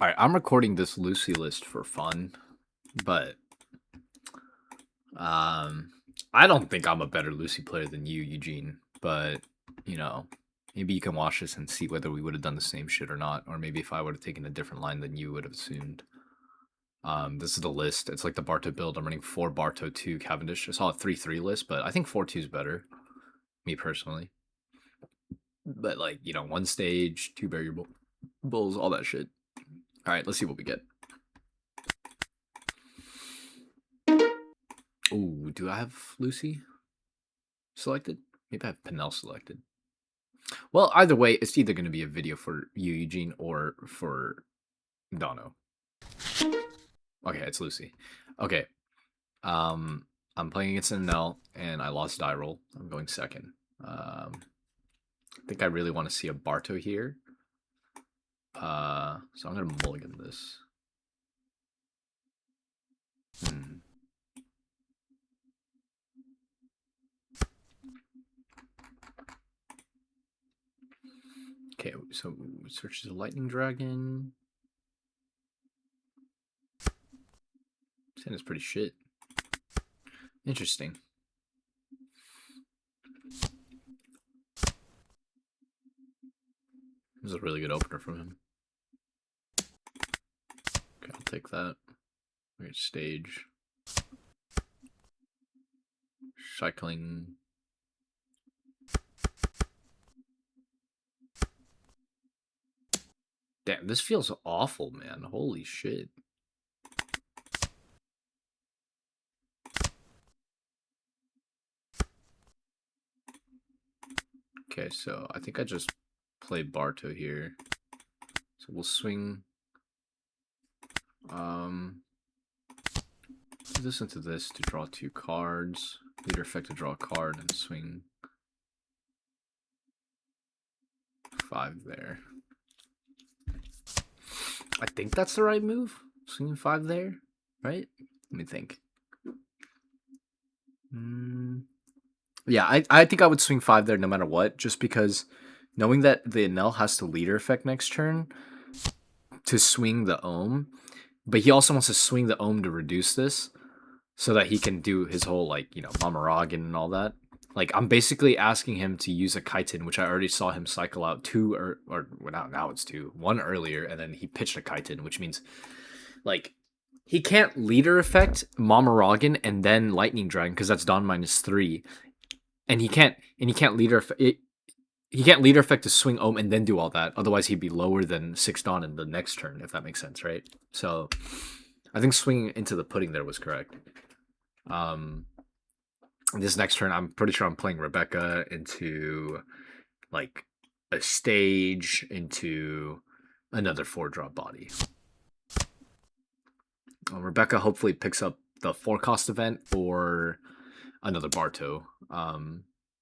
Alright, I'm recording this Lucy list for fun, but I don't think I'm a better Lucy player than you, Eugene. But, you know, maybe you can watch this and see whether we would have done the same shit or not, or maybe if I would have taken a different line than you would have assumed. This is the list. It's like the Bartow build. I'm running 4 Bartow, 2 Cavendish. I saw a 3-3 list, but I think 4-2 is better, me personally. But, like, you know, 1 stage, 2 barrier bulls, all that shit. Alright, let's see what we get. Ooh, do I have Lucy selected? Maybe I have Penel selected. Well, either way, it's either going to be a video for you, Eugene, or for Dono. Okay, it's Lucy. Okay. I'm playing against an NL, and I lost die roll. I'm going second. I think I really want to see a Bartow here. So I'm going to mulligan this. Okay, so search the Lightning Dragon. This is pretty shit. Interesting. This is a really good opener from him. Okay, I'll take that. Great stage. Cycling. Damn, this feels awful, man. Holy shit. Okay, so I think I just play Bartow here. So we'll swing this into this to draw 2 cards. Leader effect to draw a card and swing 5 there. I think that's the right move. Swinging 5 there, right? Let me think. Yeah, I think I would swing 5 there no matter what, just because knowing that the Enel has the leader effect next turn to swing the Ohm, but he also wants to swing the Ohm to reduce this so that he can do his whole, like, you know, Mamaragan and all that. Like, I'm basically asking him to use a Chitin, which I already saw him cycle out 2, or now it's 2, 1 earlier, and then he pitched a Chitin, which means, like, he can't leader effect Mamaragan and then Lightning Dragon because that's Dawn -3, and he can't leader effect to swing Ohm and then do all that. Otherwise, he'd be lower than 6 Dawn in the next turn, if that makes sense, right? So, I think swinging into the pudding there was correct. This next turn, I'm pretty sure I'm playing Rebecca into, like, a stage, into another 4-drop body. Rebecca hopefully picks up the 4-cost event or another Bartow.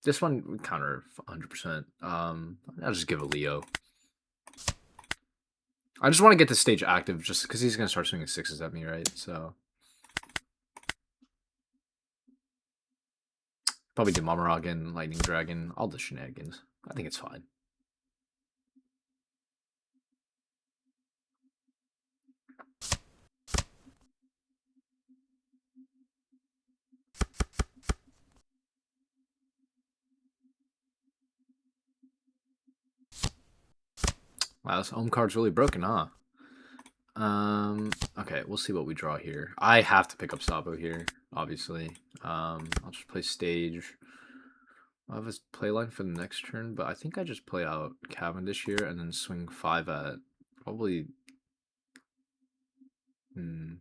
This one would counter 100%. I'll just give a Leo. I just want to get the stage active just because he's going to start swinging 6s at me, right? So probably do Mamaragan, Lightning Dragon, all the shenanigans. I think it's fine. Wow, this home card's really broken, huh? Okay, we'll see what we draw here. I have to pick up Sabo here, obviously. I'll just play stage. I'll have his play line for the next turn, but I think I just play out Cavendish here and then swing 5 at probably. I mean,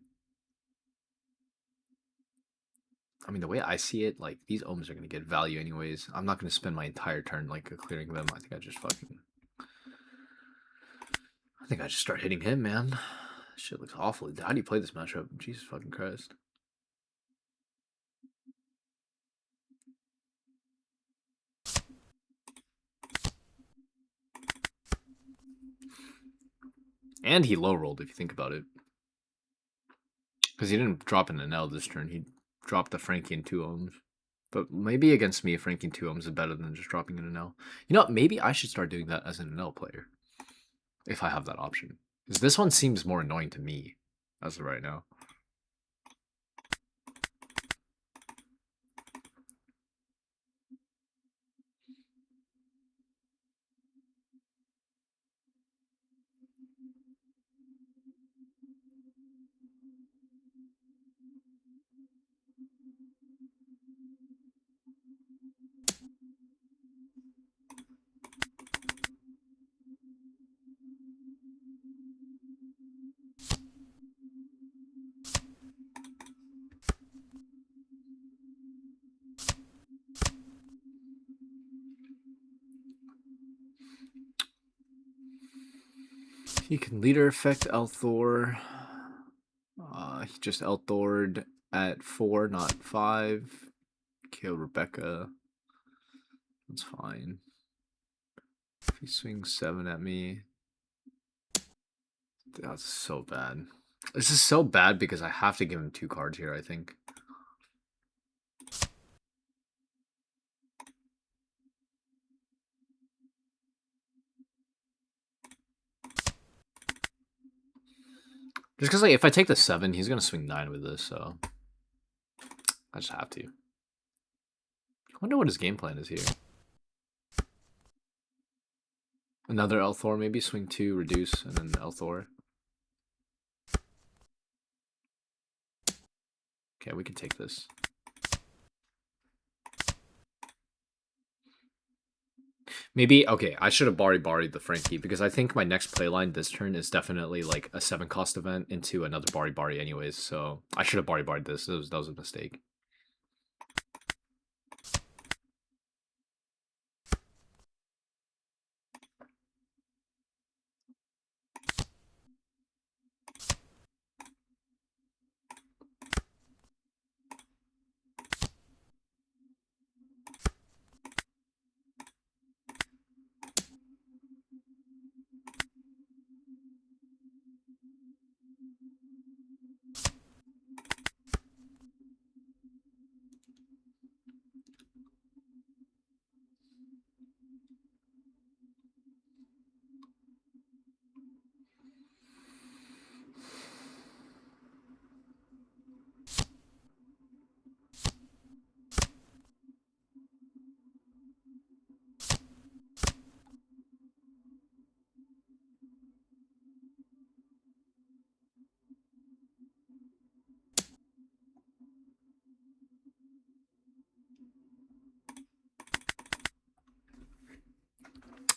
the way I see it, like, these Ohms are going to get value anyways. I'm not going to spend my entire turn, like, clearing them. I think I just start hitting him, man. Shit looks awful. How do you play this matchup? Jesus fucking Christ. And he low rolled, if you think about it. Because he didn't drop an L this turn. He dropped the Frankie and 2 Ohms. But maybe against me, Frankie and 2 Ohms is better than just dropping an L. You know, maybe I should start doing that as an L player. If I have that option. Because this one seems more annoying to me as of right now. He can leader effect Elthor. He just Elthored at 4, not 5. Kill Rebecca. That's fine. If he swings 7 at me. That's so bad. This is so bad because I have to give him 2 cards here, I think. Just because, like, if I take the 7, he's going to swing 9 with this, so I just have to. I wonder what his game plan is here. Another Elthor, maybe swing 2, reduce, and then Elthor. Okay, we can take this. Maybe, okay, I should have baried the Frankie, because I think my next playline this turn is definitely like a 7 cost event into another bari anyways, so I should have baried this. That was a mistake.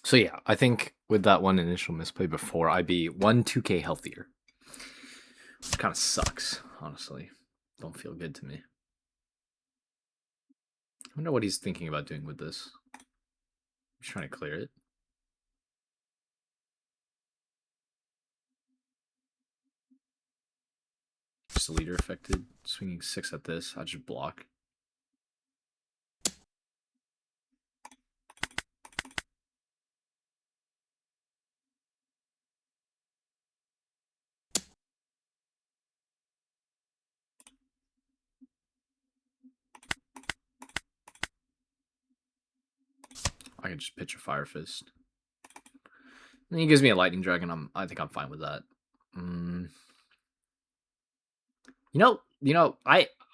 So yeah, I think with that one initial misplay before, I'd be 2K healthier. Which kind of sucks, honestly. Don't feel good to me. I wonder what he's thinking about doing with this. He's trying to clear it. Just a leader affected. Swinging 6 at this. I just block. I can just pitch a Fire Fist. And he gives me a Lightning Dragon. I think I'm fine with that.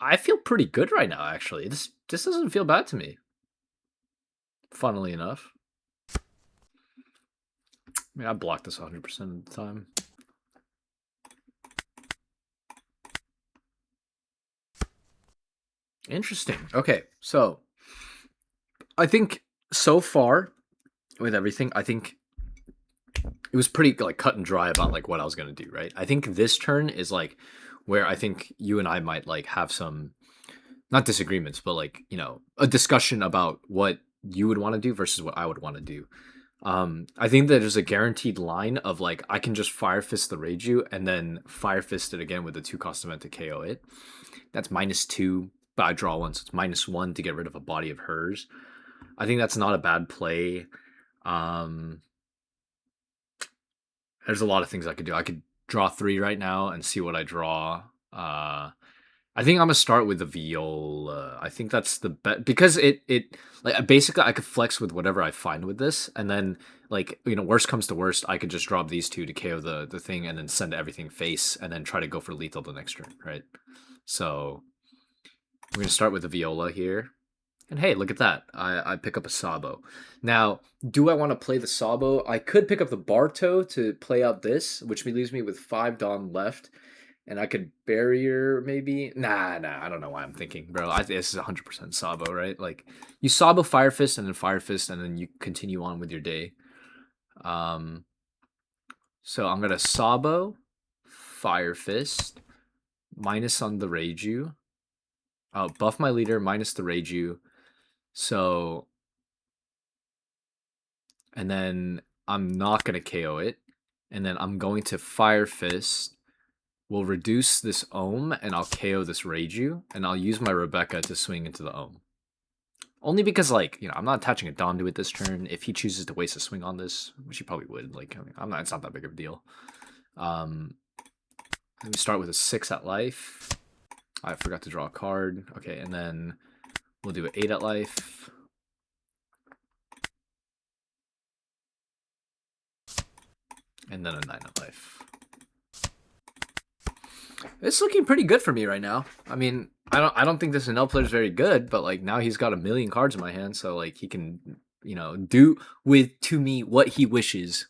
I feel pretty good right now. Actually, this doesn't feel bad to me. Funnily enough, I mean, I block this 100% of the time. Interesting. Okay, so I think so far with everything, I think it was pretty like cut and dry about like what I was gonna do, right? I think this turn is like where I think you and I might like have some not disagreements, but like, a discussion about what you would want to do versus what I would want to do. I think that there's a guaranteed line of like I can just Fire Fist the Reiju and then Fire Fist it again with a 2 cost event to KO it. That's -2, but I draw one, so it's -1 to get rid of a body of hers. I think that's not a bad play. There's a lot of things I could do. I could draw 3 right now and see what I draw. I think I'm gonna start with the viola. I think that's the best because it like basically I could flex with whatever I find with this, and then like worst comes to worst, I could just drop these two to KO the thing, and then send everything face, and then try to go for lethal the next turn, right? So we're gonna start with the viola here, and hey, look at that! I pick up a Sabo. Now, do I want to play the Sabo? I could pick up the Barto to play out this, which leaves me with 5 Dawn left. And I could barrier maybe. Nah, I don't know why I'm thinking, bro. This is 100% Sabo, right? Like you Sabo Fire Fist and then Fire Fist, and then you continue on with your day. So I'm gonna Sabo, Fire Fist, minus on the Reiju. Oh, buff my leader, minus the Reiju. So, and then I'm not gonna KO it, and then I'm going to Fire Fist. We'll reduce this Ohm, and I'll KO this Reiju, and I'll use my Rebecca to swing into the Ohm. Only because, like, I'm not attaching a Dawn to it this turn. If he chooses to waste a swing on this, which he probably would, like, I'm not. It's not that big of a deal. Let me start with a 6 at life. I forgot to draw a card. Okay, and then we'll do an 8 at life. And then a 9 at life. It's looking pretty good for me right now. I mean, I don't think this NL player is very good, but like now he's got a million cards in my hand, so like he can, do with to me what he wishes.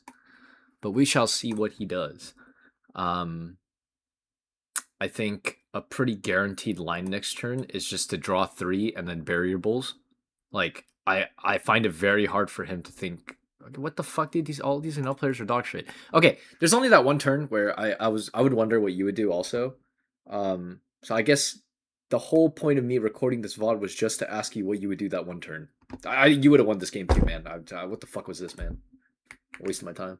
But we shall see what he does. I think a pretty guaranteed line next turn is just to draw 3 and then barrier bulls. Like I find it very hard for him to think, what the fuck, dude? All these NL players are dog shit. Okay, there's only that one turn where I would wonder what you would do also. So I guess the whole point of me recording this VOD was just to ask you what you would do that one turn. You would have won this game too, man. What the fuck was this, man? Wasting my time.